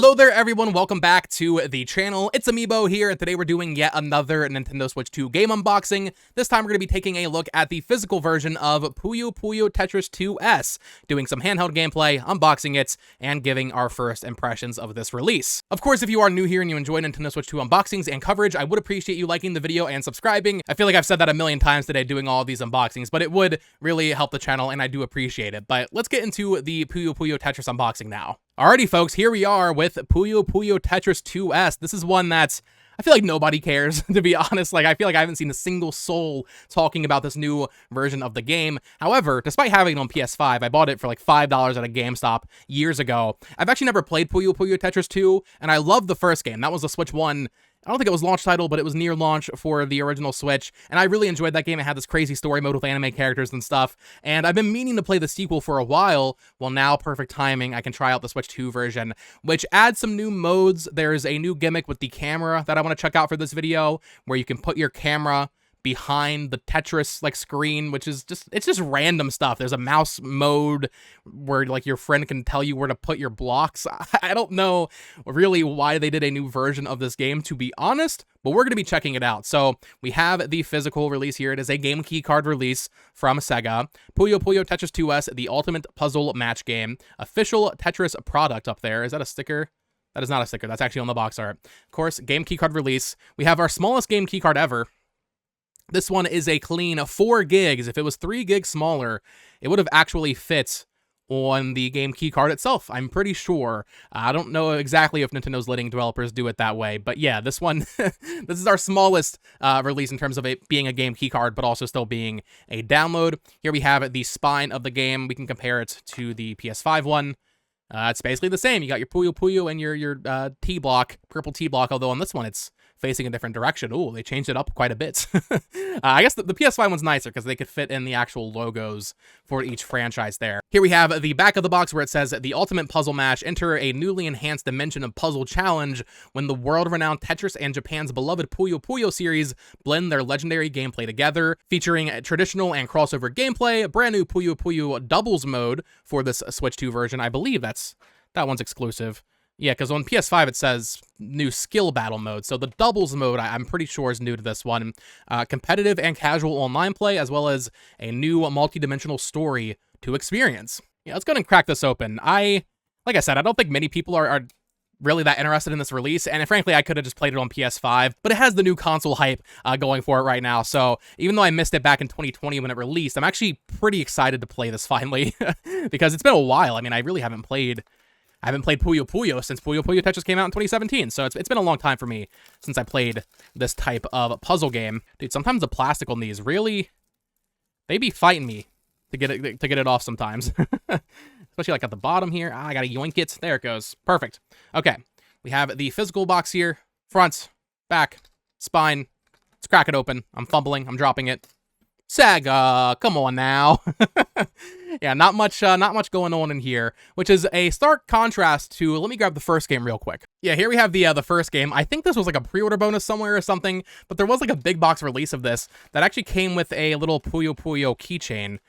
Hello there everyone, welcome back to the channel. It's Amiibo here, and today we're doing yet another Nintendo Switch 2 game unboxing. This time we're going to be taking a look at the physical version of Puyo Puyo Tetris 2S, doing some handheld gameplay, unboxing it, and giving our first impressions of this release. Of course, if you are new here and you enjoy Nintendo Switch 2 unboxings and coverage, I would appreciate you liking the video and subscribing. I feel like I've said that a million times today doing all of these unboxings, but it would really help the channel and I do appreciate it. But let's get into the Puyo Puyo Tetris unboxing now. Alrighty folks, here we are with Puyo Puyo Tetris 2S. This is one that's, I feel like nobody cares, to be honest. Like, I feel like I haven't seen a single soul talking about this new version of the game. However, despite having it on PS5, I bought it for like $5 at a GameStop years ago. I've actually never played Puyo Puyo Tetris 2, and I love the first game. That was the Switch 1. I don't think it was launch title, but it was near launch for the original Switch, and I really enjoyed that game. It had this crazy story mode with anime characters and stuff, and I've been meaning to play the sequel for a while. Well, now, perfect timing, I can try out the Switch 2 version, which adds some new modes. There's a new gimmick with the camera that I want to check out for this video, where you can put your camera behind the Tetris like screen, which is it's just random stuff. There's a mouse mode where like your friend can tell you where to put your blocks. I don't know really why they did a new version of this game, to be honest, but we're going to be checking it out. So we have the physical release here. It is a game key card release from Sega. Puyo Puyo Tetris 2S, the ultimate puzzle match game. Official Tetris product up there. Is that a sticker? That is not a sticker. That's actually on the box art. Of course, game key card release. We have our smallest game key card ever. This one is a clean 4 gigs. If it was 3 gigs smaller, it would have actually fit on the game key card itself, I'm pretty sure. I don't know exactly if Nintendo's letting developers do it that way, but yeah, this one, this is our smallest release in terms of it being a game key card, but also still being a download. Here we have the spine of the game. We can compare it to the PS5 one. It's basically the same. You got your Puyo Puyo and your T-block, purple T-block, although on this one it's facing a different direction. Ooh, they changed it up quite a bit. I guess the PS5 one's nicer because they could fit in the actual logos for each franchise there. Here we have the back of the box where it says, the ultimate puzzle match. Enter a newly enhanced dimension of puzzle challenge when the world-renowned Tetris and Japan's beloved Puyo Puyo series blend their legendary gameplay together, featuring traditional and crossover gameplay, a brand new Puyo Puyo doubles mode for this Switch 2 version. I believe that one's exclusive. Yeah, because on PS5 it says new skill battle mode, so the doubles mode I'm pretty sure is new to this one. Competitive and casual online play, as well as a new multi-dimensional story to experience. Yeah, let's go ahead and crack this open. Like I said, I don't think many people are really that interested in this release, and frankly, I could have just played it on PS5, but it has the new console hype going for it right now, so even though I missed it back in 2020 when it released, I'm actually pretty excited to play this finally, because it's been a while. I mean, I really haven't played Puyo Puyo since Puyo Puyo Tetris came out in 2017, so it's been a long time for me since I played this type of puzzle game. Dude, sometimes the plastic on these really, they be fighting me to get it off sometimes. Especially like at the bottom here. I gotta yoink it. There it goes. Perfect. Okay, we have the physical box here. Front, back, spine. Let's crack it open. I'm fumbling. I'm dropping it. Sega, come on now. Yeah, not much going on in here, which is a stark contrast to, let me grab the first game real quick. Yeah, here we have the first game. I think this was like a pre-order bonus somewhere or something, but there was like a big box release of this that actually came with a little Puyo Puyo keychain.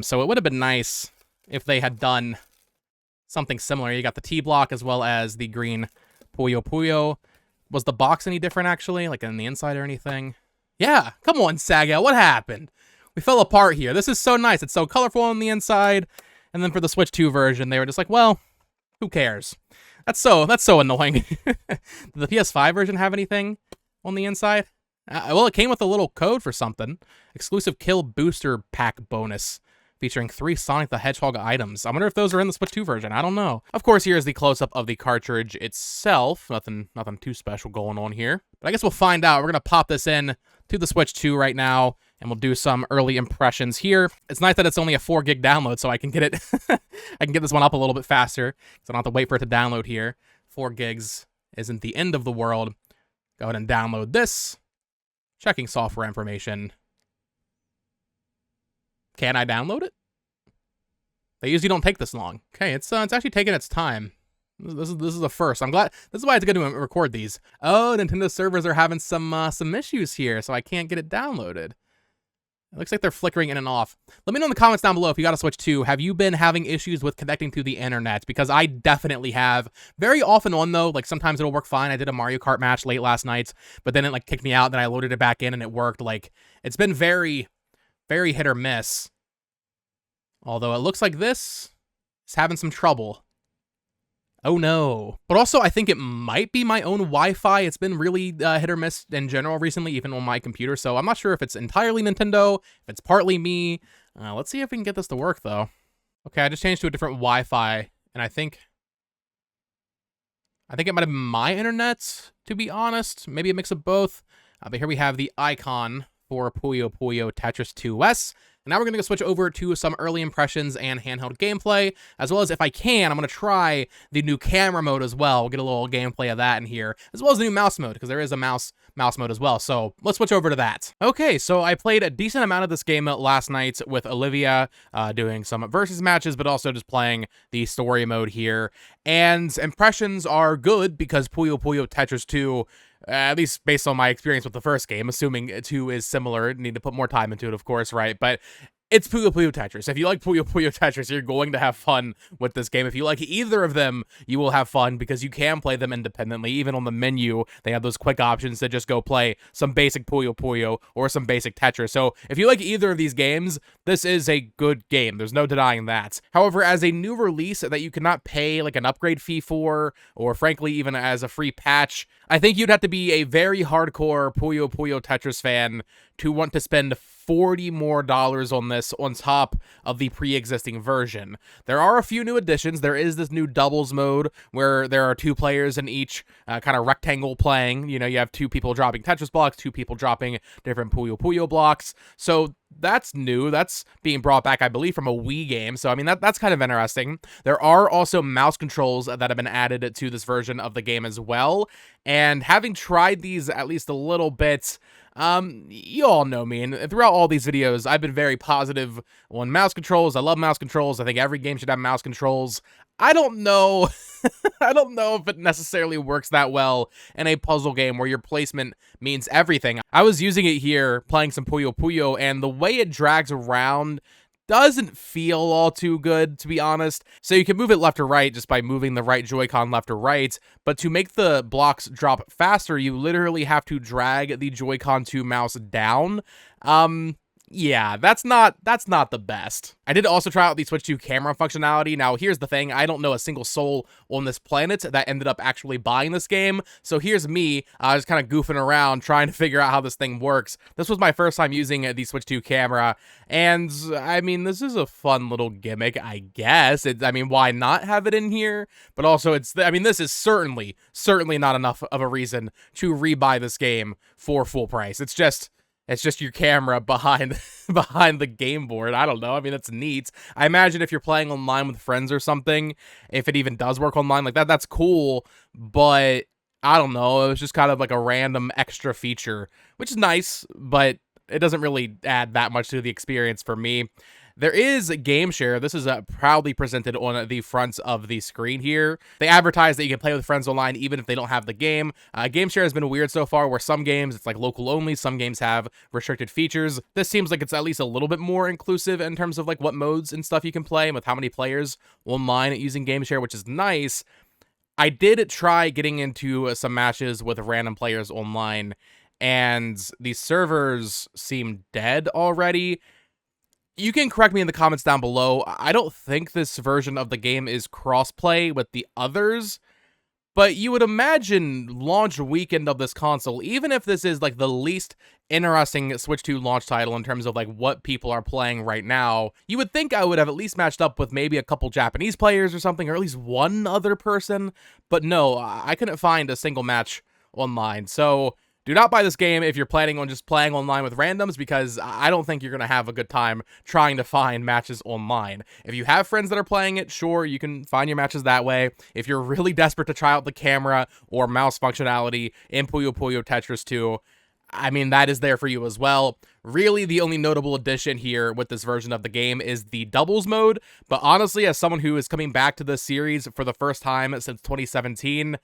So it would have been nice if they had done something similar. You got the T-block as well as the green Puyo Puyo. Was the box any different actually, like on the inside or anything? Yeah, come on, Saga, what happened? We fell apart here. This is so nice. It's so colorful on the inside. And then for the Switch 2 version, they were just like, well, who cares? That's so annoying. Did the PS5 version have anything on the inside? Well, it came with a little code for something. Exclusive kill booster pack bonus, featuring 3 Sonic the Hedgehog items. I wonder if those are in the Switch 2 version. I don't know. Of course, here's the close-up of the cartridge itself. Nothing too special going on here. But I guess we'll find out. We're going to pop this in to the Switch 2 right now, and we'll do some early impressions here. It's nice that it's only a 4 gig download, so I can get it. I can get this one up a little bit faster, so I don't have to wait for it to download here. 4 gigs isn't the end of the world. Go ahead and download this. Checking software information. Can I download it? They usually don't take this long. Okay, it's actually taking its time. This is the first. I'm glad. This is why it's good to record these. Oh, Nintendo servers are having some issues here, so I can't get it downloaded. It looks like they're flickering in and off. Let me know in the comments down below if you got a Switch 2. Have you been having issues with connecting to the internet? Because I definitely have. Very often on, though, like sometimes it'll work fine. I did a Mario Kart match late last night, but then it like kicked me out, then I loaded it back in and it worked. Like, it's been very, very hit or miss. Although it looks like this is having some trouble. Oh no. But also, I think it might be my own Wi-Fi. It's been really hit or miss in general recently, even on my computer. So I'm not sure if it's entirely Nintendo, if it's partly me. Let's see if we can get this to work, though. Okay, I just changed to a different Wi-Fi, and I think it might have been my internet, to be honest. Maybe a mix of both. But here we have the icon for Puyo Puyo Tetris 2S. And now we're going to switch over to some early impressions and handheld gameplay, as well as, if I can, I'm going to try the new camera mode as well. We'll get a little gameplay of that in here, as well as the new mouse mode, because there is a mouse mode as well. So let's switch over to that. Okay, so I played a decent amount of this game last night with Olivia, doing some versus matches, but also just playing the story mode here. And impressions are good, because Puyo Puyo Tetris 2, at least based on my experience with the first game, assuming 2 is similar, need to put more time into it, of course, right? But it's Puyo Puyo Tetris. If you like Puyo Puyo Tetris, you're going to have fun with this game. If you like either of them, you will have fun, because you can play them independently. Even on the menu, they have those quick options to just go play some basic Puyo Puyo or some basic Tetris. So if you like either of these games, this is a good game. There's no denying that. However, as a new release that you cannot pay like an upgrade fee for, or frankly, even as a free patch, I think you'd have to be a very hardcore Puyo Puyo Tetris fan to want to spend $40 more on this on top of the pre-existing version. There are a few new additions. There is this new doubles mode where there are 2 players in each kind of rectangle playing. You know, you have 2 people dropping Tetris blocks, 2 people dropping different Puyo Puyo blocks. So that's new. That's being brought back, I believe, from a Wii game. So, I mean, that's kind of interesting. There are also mouse controls that have been added to this version of the game as well. And having tried these at least a little bit, you all know me, and throughout all these videos, I've been very positive on mouse controls. I love mouse controls. I think every game should have mouse controls. I don't know. I don't know if it necessarily works that well in a puzzle game where your placement means everything. I was using it here, playing some Puyo Puyo, and the way it drags around doesn't feel all too good, to be honest. So you can move it left or right just by moving the right Joy-Con left or right, but to make the blocks drop faster, you literally have to drag the Joy-Con to mouse down. Yeah, that's not the best. I did also try out the Switch 2 camera functionality. Now, here's the thing. I don't know a single soul on this planet that ended up actually buying this game. So here's me, just kind of goofing around, trying to figure out how this thing works. This was my first time using the Switch 2 camera. And, I mean, this is a fun little gimmick, I guess. I mean, why not have it in here? But also, I mean, this is certainly not enough of a reason to rebuy this game for full price. It's just your camera behind the game board. I don't know. I mean, that's neat. I imagine if you're playing online with friends or something, if it even does work online like that, that's cool. But I don't know. It was just kind of like a random extra feature, which is nice, but it doesn't really add that much to the experience for me. There is Game Share. This is proudly presented on the front of the screen here. They advertise that you can play with friends online even if they don't have the game. Game Share has been weird so far, where some games, it's like local only, some games have restricted features. This seems like it's at least a little bit more inclusive in terms of like what modes and stuff you can play and with how many players online using Game Share, which is nice. I did try getting into some matches with random players online, and the servers seem dead already. You can correct me in the comments down below. I don't think this version of the game is crossplay with the others, but you would imagine launch weekend of this console, even if this is like the least interesting Switch 2 launch title in terms of like what people are playing right now, you would think I would have at least matched up with maybe a couple Japanese players or something, or at least one other person, but no, I couldn't find a single match online. So do not buy this game if you're planning on just playing online with randoms, because I don't think you're going to have a good time trying to find matches online. If you have friends that are playing it, sure, you can find your matches that way. If you're really desperate to try out the camera or mouse functionality in Puyo Puyo Tetris 2, I mean, that is there for you as well. Really, the only notable addition here with this version of the game is the doubles mode, but honestly, as someone who is coming back to this series for the first time since 2017,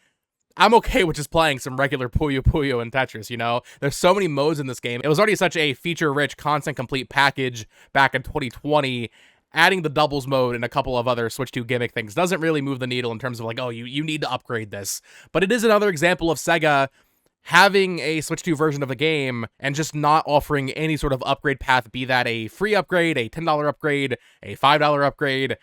I'm okay with just playing some regular Puyo Puyo and Tetris, you know? There's so many modes in this game. It was already such a feature-rich, content-complete package back in 2020. Adding the doubles mode and a couple of other Switch 2 gimmick things doesn't really move the needle in terms of like, oh, you need to upgrade this. But it is another example of Sega having a Switch 2 version of the game and just not offering any sort of upgrade path, be that a free upgrade, a $10 upgrade, a $5 upgrade.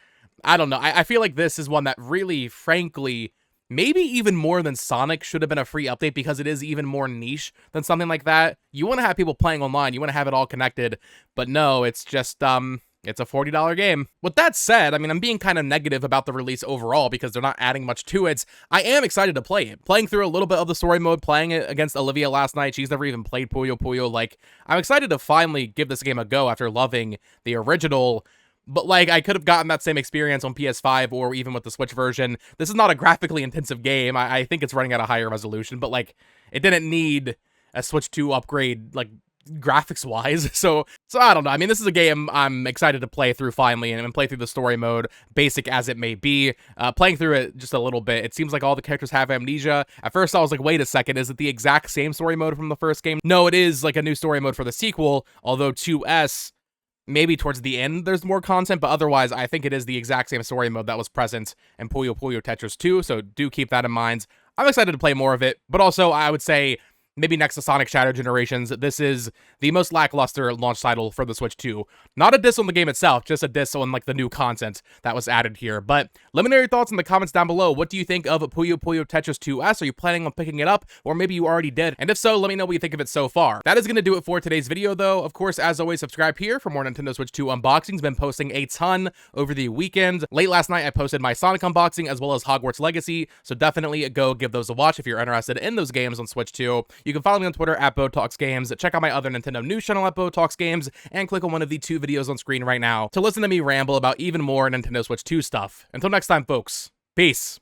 I don't know. I feel like this is one that really, frankly, maybe even more than Sonic should have been a free update because it is even more niche than something like that. You want to have people playing online. You want to have it all connected. But no, it's just, it's a $40 game. With that said, I mean, I'm being kind of negative about the release overall because they're not adding much to it. I am excited to play it. Playing through a little bit of the story mode, playing it against Olivia last night. She's never even played Puyo Puyo. Like, I'm excited to finally give this game a go after loving the original. But, like, I could have gotten that same experience on PS5 or even with the Switch version. This is not a graphically intensive game. I think it's running at a higher resolution, but, like, it didn't need a Switch 2 upgrade, like, graphics-wise. So I don't know. I mean, this is a game I'm excited to play through finally and play through the story mode, basic as it may be. Playing through it just a little bit, it seems like all the characters have amnesia. At first, I was like, wait a second, is it the exact same story mode from the first game? No, it is, like, a new story mode for the sequel, although 2S... maybe towards the end there's more content, but otherwise I think it is the exact same story mode that was present in Puyo Puyo Tetris 2, so do keep that in mind. I'm excited to play more of it, but also I would say maybe next to Sonic Shadow Generations, this is the most lackluster launch title for the Switch 2. Not a diss on the game itself, just a diss on like the new content that was added here. But let me know your thoughts in the comments down below. What do you think of Puyo Puyo Tetris 2S? Are you planning on picking it up? Or maybe you already did. And if so, let me know what you think of it so far. That is going to do it for today's video though. Of course, as always, subscribe here for more Nintendo Switch 2 unboxings. Been posting a ton over the weekend. Late last night, I posted my Sonic unboxing as well as Hogwarts Legacy. So definitely go give those a watch if you're interested in those games on Switch 2. You can follow me on Twitter at BoTalksGames, check out my other Nintendo news channel at BoTalksGames, and click on one of the 2 videos on screen right now to listen to me ramble about even more Nintendo Switch 2 stuff. Until next time, folks, peace.